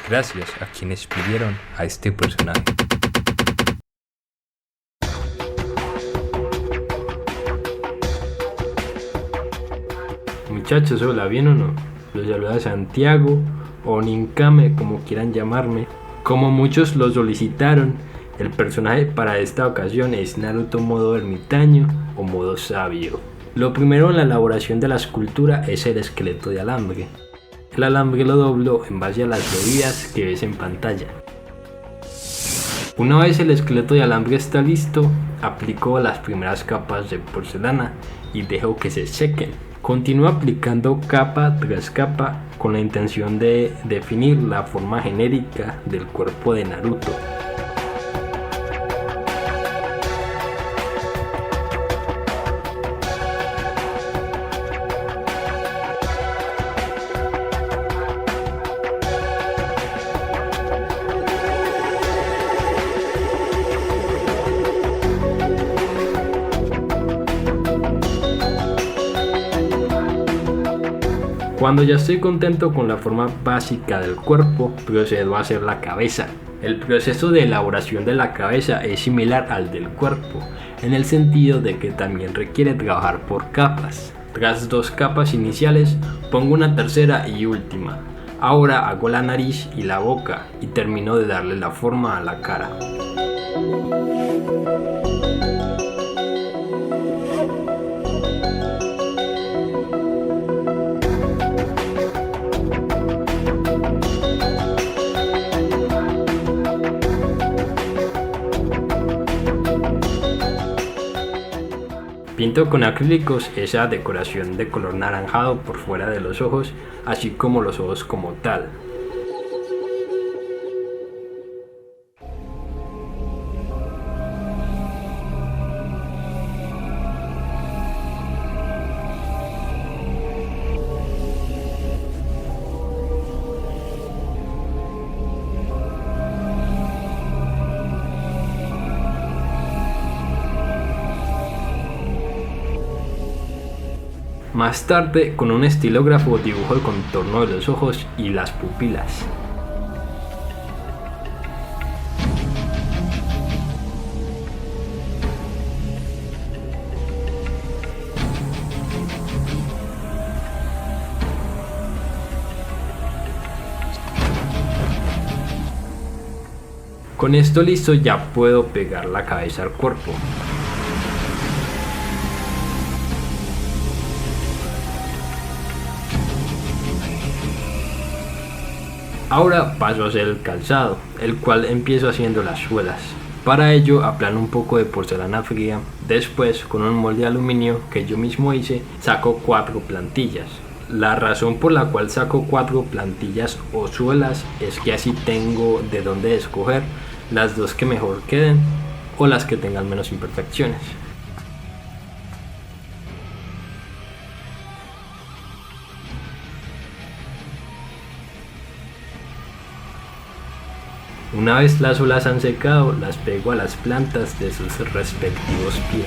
Gracias a quienes pidieron a este personaje. Muchachos, hola, ¿bien o no? Los saluda Santiago o Ninkame, como quieran llamarme. Como muchos lo solicitaron, el personaje para esta ocasión es Naruto modo ermitaño o modo sabio. Lo primero en la elaboración de la escultura es el esqueleto de alambre. El alambre lo doblo en base a las medidas que ves en pantalla. Una vez el esqueleto de alambre está listo, aplico las primeras capas de porcelana y dejo que se sequen. Continúo aplicando capa tras capa con la intención de definir la forma genérica del cuerpo de Naruto. Cuando ya estoy contento con la forma básica del cuerpo, procedo a hacer la cabeza. El proceso de elaboración de la cabeza es similar al del cuerpo, en el sentido de que también requiere trabajar por capas. Tras 2 capas iniciales, pongo una tercera y última. Ahora hago la nariz y la boca y termino de darle la forma a la cara. Pinto con acrílicos esa decoración de color naranjado por fuera de los ojos, así como los ojos como tal. Más tarde, con un estilógrafo dibujo el contorno de los ojos y las pupilas. Con esto listo ya puedo pegar la cabeza al cuerpo. Ahora paso a hacer el calzado, el cual empiezo haciendo las suelas. Para ello aplano un poco de porcelana fría, después con un molde de aluminio que yo mismo hice, saco 4 plantillas. La razón por la cual saco 4 plantillas o suelas es que así tengo de dónde escoger las 2 que mejor queden o las que tengan menos imperfecciones. Una vez las suelas han secado, las pego a las plantas de sus respectivos pies.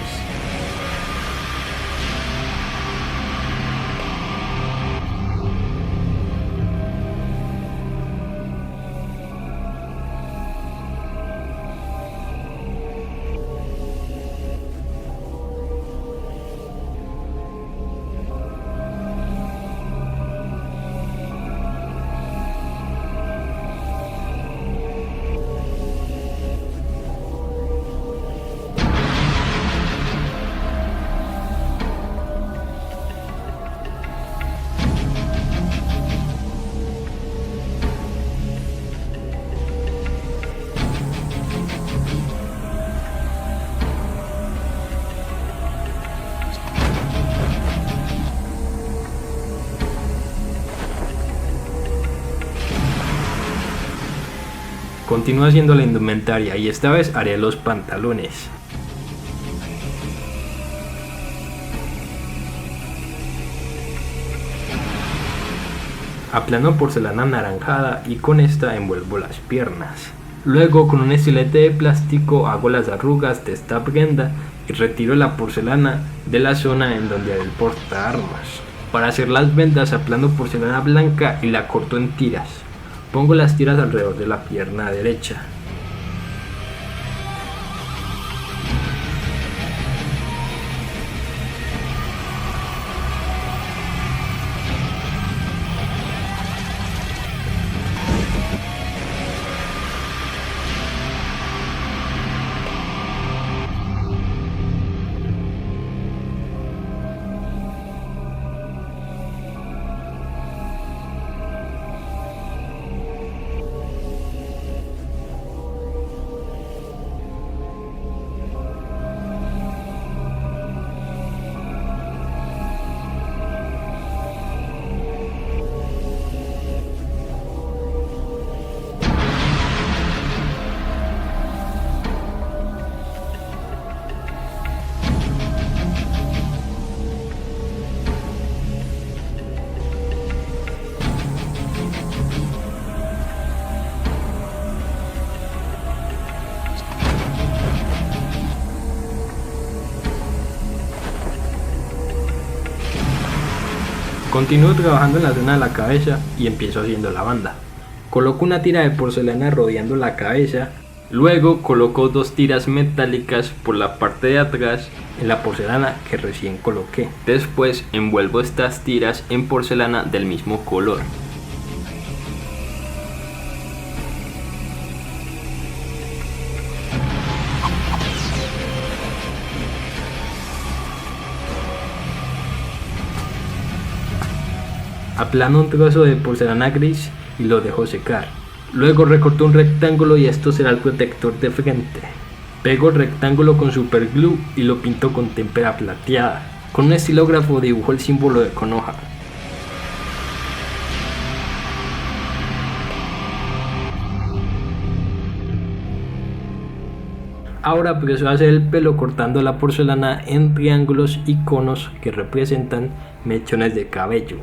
Continúo haciendo la indumentaria y esta vez haré los pantalones. Aplano porcelana anaranjada y con esta envuelvo las piernas. Luego con un estilete de plástico hago las arrugas de esta prenda y retiro la porcelana de la zona en donde haré el portaarmas. Para hacer las vendas aplano porcelana blanca y la corto en tiras. Pongo las tiras alrededor de la pierna derecha. Continúo trabajando en la zona de la cabeza y empiezo haciendo la banda. Coloco una tira de porcelana rodeando la cabeza, luego coloco 2 tiras metálicas por la parte de atrás en la porcelana que recién coloqué. Después envuelvo estas tiras en porcelana del mismo color. Aplano un trozo de porcelana gris y lo dejo secar. Luego recorto un rectángulo y esto será el protector de frente. Pego el rectángulo con superglue y lo pinto con témpera plateada. Con un estilógrafo dibujo el símbolo de Konoha. Ahora procedo a hacer el pelo cortando la porcelana en triángulos y conos que representan mechones de cabello.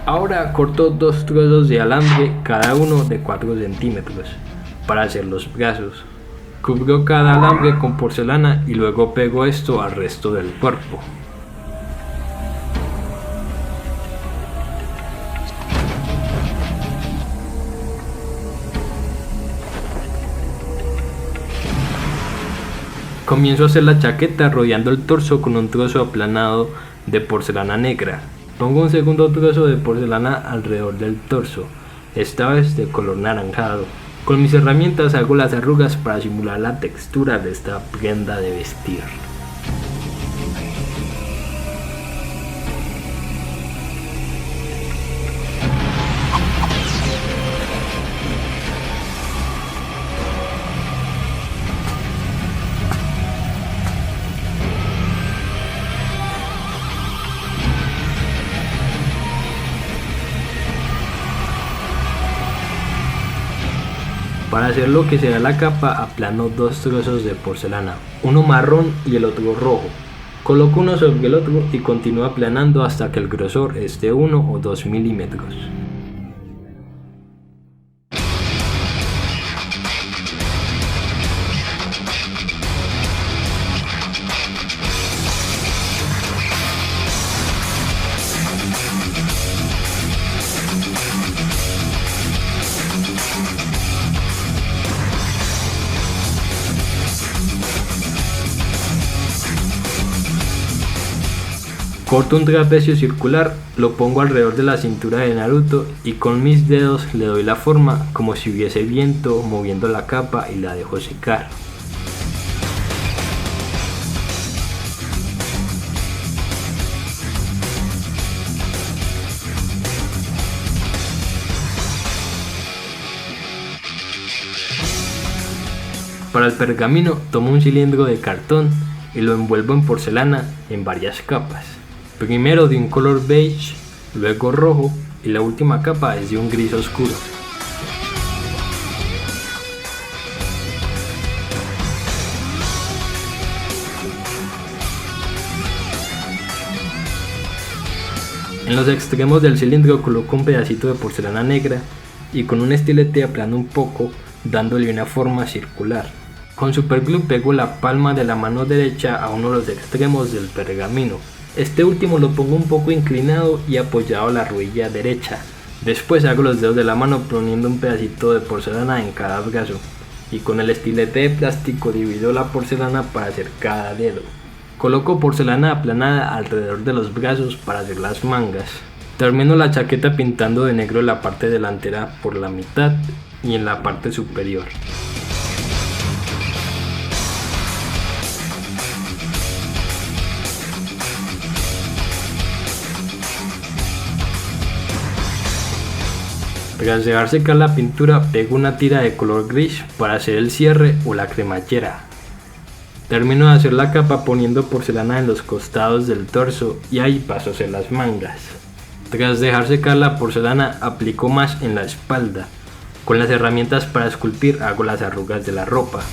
Ahora corto 2 trozos de alambre, cada uno de 4 centímetros, para hacer los brazos. Cubro cada alambre con porcelana y luego pego esto al resto del cuerpo. Comienzo a hacer la chaqueta rodeando el torso con un trozo aplanado de porcelana negra. Pongo un segundo trozo de porcelana alrededor del torso, esta vez de color naranjado. Con mis herramientas hago las arrugas para simular la textura de esta prenda de vestir. Para hacer lo que será la capa aplano 2 trozos de porcelana, uno marrón y el otro rojo. Coloco uno sobre el otro y continúo aplanando hasta que el grosor esté 1 o 2 milímetros. Corto un trapecio circular, lo pongo alrededor de la cintura de Naruto y con mis dedos le doy la forma como si hubiese viento moviendo la capa y la dejo secar. Para el pergamino tomo un cilindro de cartón y lo envuelvo en porcelana en varias capas. Primero de un color beige, luego rojo y la última capa es de un gris oscuro. En los extremos del cilindro coloco un pedacito de porcelana negra y con un estilete aplano un poco, dándole una forma circular. Con superglue pego la palma de la mano derecha a uno de los extremos del pergamino. Este último lo pongo un poco inclinado y apoyado a la rodilla derecha. Después hago los dedos de la mano poniendo un pedacito de porcelana en cada brazo. Y con el estilete de plástico divido la porcelana para hacer cada dedo. Coloco porcelana aplanada alrededor de los brazos para hacer las mangas. Termino la chaqueta pintando de negro la parte delantera por la mitad y en la parte superior. Tras dejar secar la pintura, pego una tira de color gris para hacer el cierre o la cremallera. Termino de hacer la capa poniendo porcelana en los costados del torso y ahí paso a hacer las mangas. Tras dejar secar la porcelana, aplico más en la espalda. Con las herramientas para esculpir hago las arrugas de la ropa.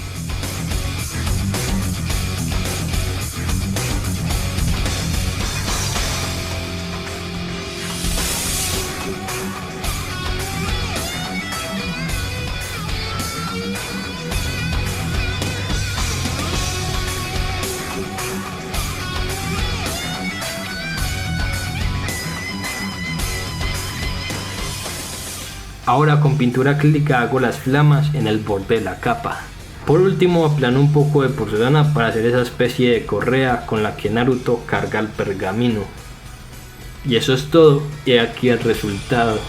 Ahora con pintura acrílica hago las flamas en el borde de la capa. Por último aplano un poco de porcelana para hacer esa especie de correa con la que Naruto carga el pergamino. Y eso es todo, y aquí el resultado.